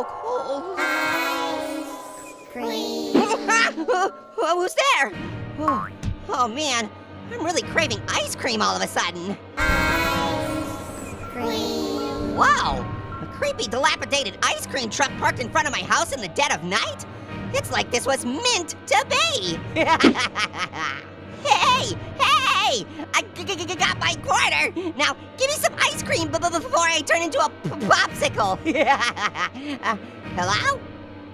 so cold. Cream. Who's there? Oh, man, I'm really craving ice cream all of a sudden. Cream. Wow, a creepy, dilapidated ice cream truck parked in front of my house in the dead of night? It's like this was meant to be. Hey! I got my quarter. Now, give me some ice cream before I turn into a popsicle. Hello?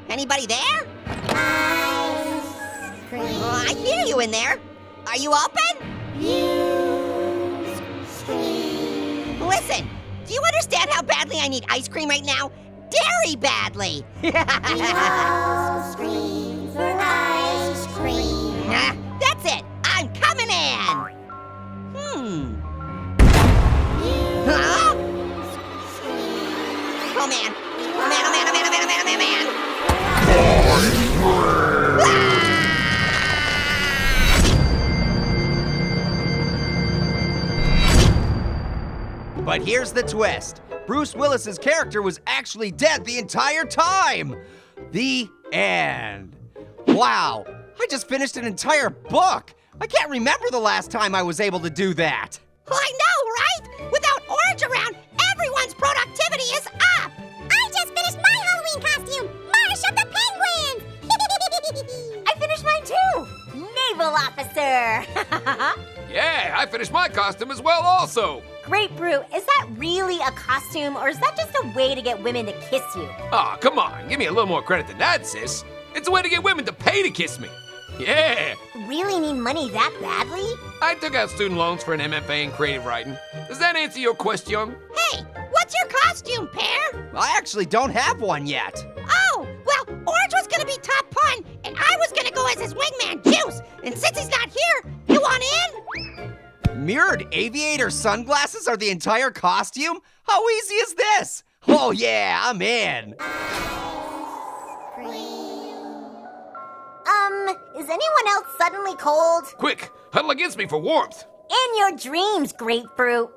Anybody there? Ice cream. I hear you in there. Are you open? Use cream. Listen, do you understand how badly I need ice cream right now? Very badly. We all scream for ice cream. That's it. I'm coming in. Huh? Oh man. Oh man. But here's the twist. Bruce Willis's character was actually dead the entire time. The end. Wow, I just finished an entire book. I can't remember the last time I was able to do that. I know, right? Without Orange around, everyone's productivity is up. I just finished my Halloween costume, Marsh of the Penguins. I finished mine too! Naval officer! Yeah, I finished my costume as well also. Great Brew, is that really a costume or is that just a way to get women to kiss you? Aw, come on, give me a little more credit than that, sis. It's a way to get women to pay to kiss me. Yeah, Really need money that badly? I took out student loans for an MFA in creative writing. Does that answer your question? Hey, what's your costume, Pear? I actually don't have one yet. Oh, well, Orange was gonna be top pun, and I was gonna go as his wingman, Juice. And since he's not here, you want in? Mirrored aviator sunglasses are the entire costume? How easy is this? Oh yeah, I'm in. Is anyone else suddenly cold? Quick, huddle against me for warmth. In your dreams, Grapefruit.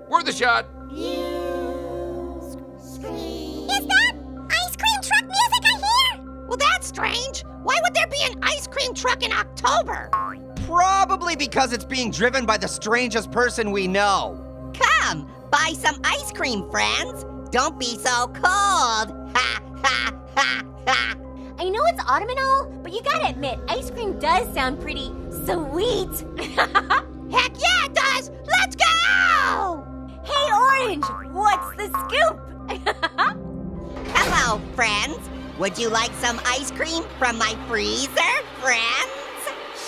Worth a shot. Use cream. Is that ice cream truck music I hear? Well, that's strange. Why would there be an ice cream truck in October? Probably because it's being driven by the strangest person we know. Come, buy some ice cream, friends. Don't be so cold. Ha, ha, ha, ha. I know it's autumn and all, but you gotta admit, ice cream does sound pretty sweet. Heck yeah, it does. Let's go! Hey, Orange, what's the scoop? Hello, friends. Would you like some ice cream from my freezer, friends?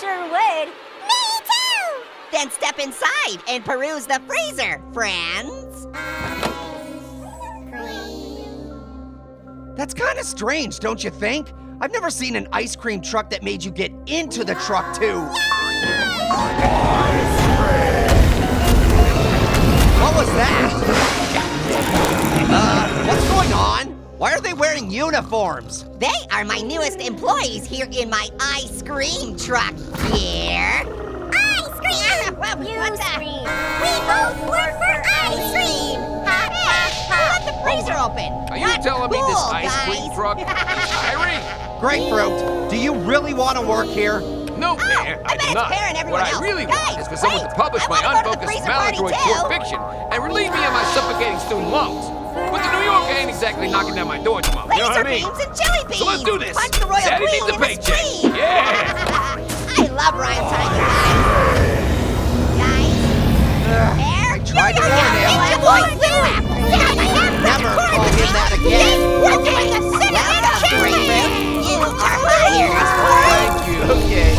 Sure would. Me too. Then step inside and peruse the freezer, friends. That's kind of strange, don't you think? I've never seen an ice cream truck that made you get into the truck too. What was that? What's going on? Why are they wearing uniforms? They are my newest employees here in my ice cream truck here. Ice cream. What the? We both work for ice cream. Ha ha ha. Let the freezer open. Are you Not telling me this cool, ice cream guys. truck is hiring? Grapefruit, do you really want to work here? No, Pear, I I bet do it's not. Pear and everyone What I else. really Guys, want is for someone wait, to publish I my wanna go to the unfocused freezer party maladroit too. short fiction and relieve me of my suffocating student loans. But the New Yorker ain't exactly knocking down my door tomorrow. You know Laser what I mean? beams and chili beans. So let's do this. Punch the royal Daddy queen needs a in the paycheck. screen. Yeah. I love rhyme time, guys. Pear, tried to warn him. Never call him that again. We're doing the cinnamon chili. You are hired. Thank you. Okay.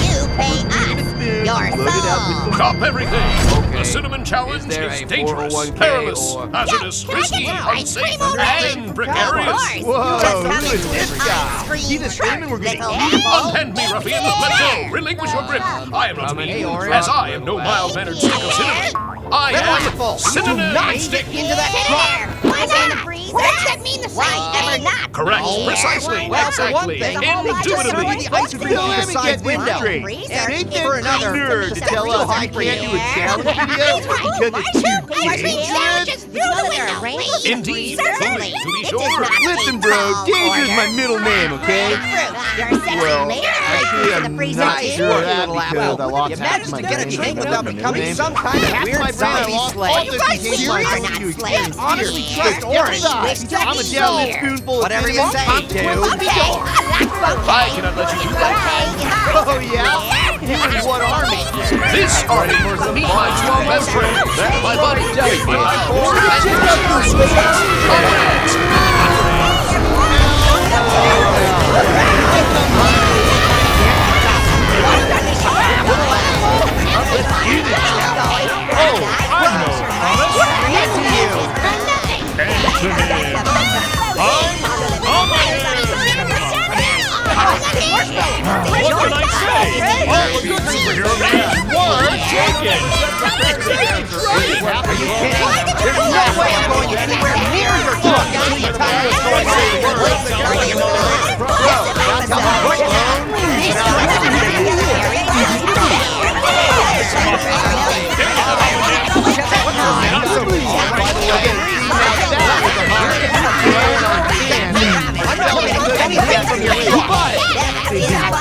You pay us your soul. Stop everything! Okay. The cinnamon challenge Is there is a dangerous, 401k perilous, or- hazardous, Can I risky, get some ice unsafe, cream already? and Of precarious. course. Whoa, Just who come is into this the guy? ice cream He just truck, screaming we're getting little eaten. people. Unhand me, ruffian! Let go! Relinquish your grip! I am not to Coming be in. used, as I am no mild-mannered stick of cinnamon. I Wonderful. am Do cinnamon not stick. get into that Get in truck. there. Why not? What does that mean the same? Why ever not? Correct, Here. precisely, Well, for one exactly, thing, There's a whole lot of indubitably, stories. the ice cream on the side window. Freezer. And for another nerd to tell us I can't do a challenge video because it's too Ice cream sandwiches, Indeed. Certainly. To be It sure. does not Listen, mean bro, tall Danger's order. my middle name, okay? Your sexy Well, lady actually, in the I'm freezer not too. sure of that Little because apple. I lost You half managed my to get a brain king from without my becoming name. some kind of Half weird my brain I zombie lost slave. all this Right, became you my are own not to slave. experience Honestly, fear. trust Every Orange. time Wish to I'm a be down with a here. spoonful of Whatever you cinnamon, say, consequences dude. be gone. I cannot let you do that. Oh, yeah? You in what army? This army, meet my strong best friend, my buddy Jelly Bean, What can I say? All the good superhero names were taken. Are you kidding? There's no way I'm going anywhere near your truck anytime you're going to say the word. I'm not going to get anything from your truck.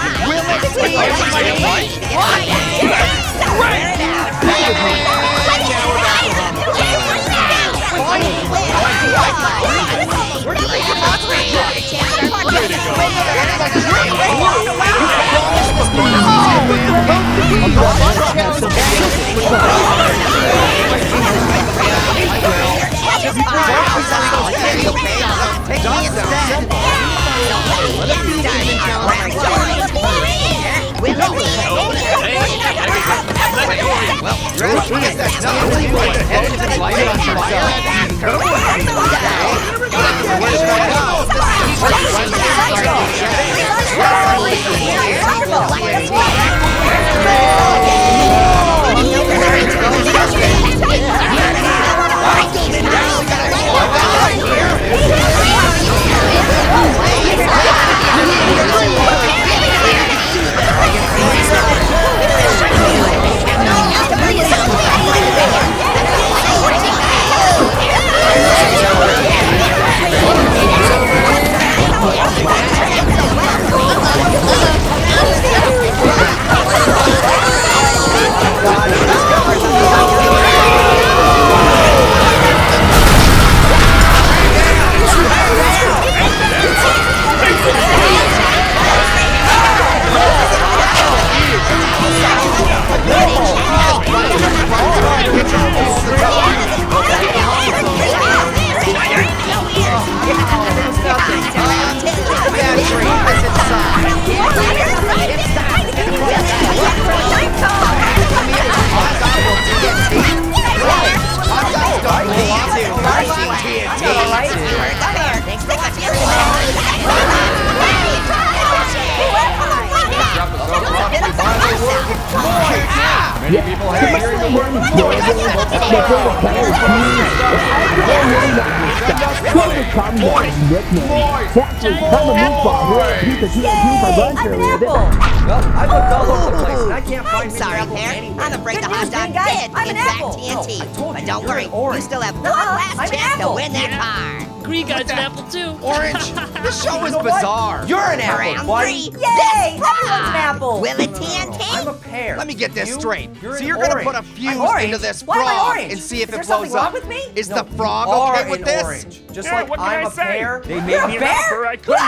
I looked all over the place and I can't find Mr. Sorry, Apple Pear. anywhere. I'm afraid the hot dog Green guy. did, I'm in an fact, apple. TNT. No, I told But you, don't you're worry, an orange. you still have one I'm last an chance to apple. win that car. Green guy's an apple too. Orange, this show is You know what? bizarre. You're an apple, Round buddy. 3, Yay! Everyone's an apple. Will it TNT? I'm a pear. Let me get this You? straight. You're So an you're gonna orange. put a I'm fuse orange. into this Why am I frog orange? and see if Is it there blows something wrong up. with me? Is No, the frog you are okay with an this? Orange. Just Yeah, like what can I'm I a say? pear. They made made me me an an apple. offer I couldn't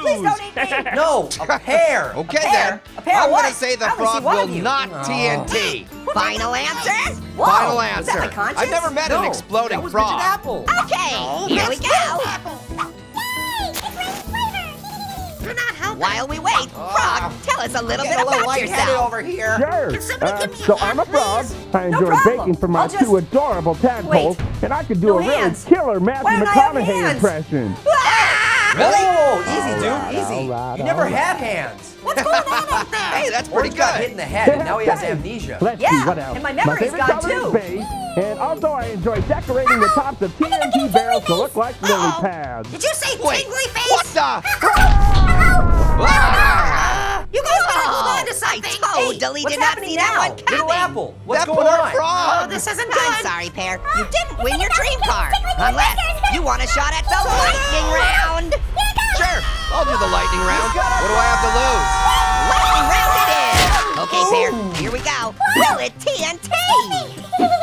Please don't refuse. eat me. No, a pear. Okay a pear. then. A pear I'm what? gonna say the I only see frog one will of you. not TNT. Final answer? Whoa, Final is that answer. my conscience? I've never met No, an exploding that was frog. Midget Apple. Okay, here we go. While we wait, Frog, tell us a little bit about yourself. over here. Sure. So I'm a frog. I enjoy problem. baking for my I'll just- two adorable tadpoles, and I could do No a really hands. killer Matthew Why don't I have McConaughey hands? impression. Oh, easy, dude, Alright, easy. alright, You never alright. had hands. What's going on out there? Hey, that's pretty Orange got hit good. in the head, and now he has amnesia. Let's Yeah, see what else. and my memory's favorite gone color too. is beige, and also I enjoy decorating the tops of TNT barrels to look like lily pads. Did you say Wait, tingly face? what the? You guys better hold on to I totally What's did not happening see now? that one coming. Little Apple, what's That going poor on? frog. Oh, this isn't good. I'm sorry, Pear. You didn't win your dream car. Unless you want a shot at the lightning round. Sure, I'll do the lightning round. What do I have to lose? Lightning round it is. Okay, Pear, here we go. Will it TNT?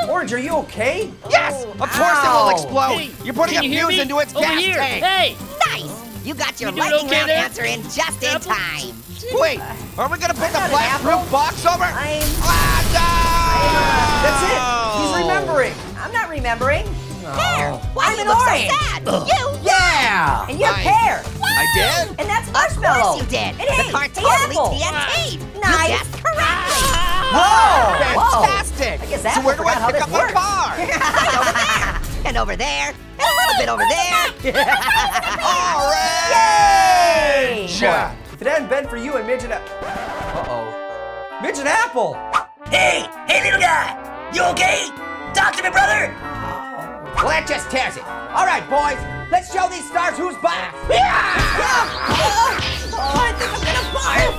Orange, are you okay? Yes, of course it will Ow. explode. Hey, You're putting a can you hear fuse me? into its Over gas here. tank. Hey, Nice. You got your You doing lightning okay round there? answer in just in Apple? time. Wait, are we gonna put the not an blast apple. proof box over? I'm- Ah, no! That's it. He's remembering. I'm not remembering. Pear, why I'm do you an look orange. so sad? You Yeah. And you're I- Pear. I did? And that's Of Marshmallow. course you did. And hey, the car hey, totally Apple. TNT'd. Nice. You guessed correctly. Whoa. Fantastic! I guess so Apple where do I forgot how pick this up my works. car? Right over there. And over there. And a little bit over there. Orange! Boy, if it hadn't been for you and Midget Midget Apple! Hey, little guy. You okay? Talk to me, brother. Well, that just tears it. All right, boys, let's show these stars who's boss. Oh, I think I'm gonna barf.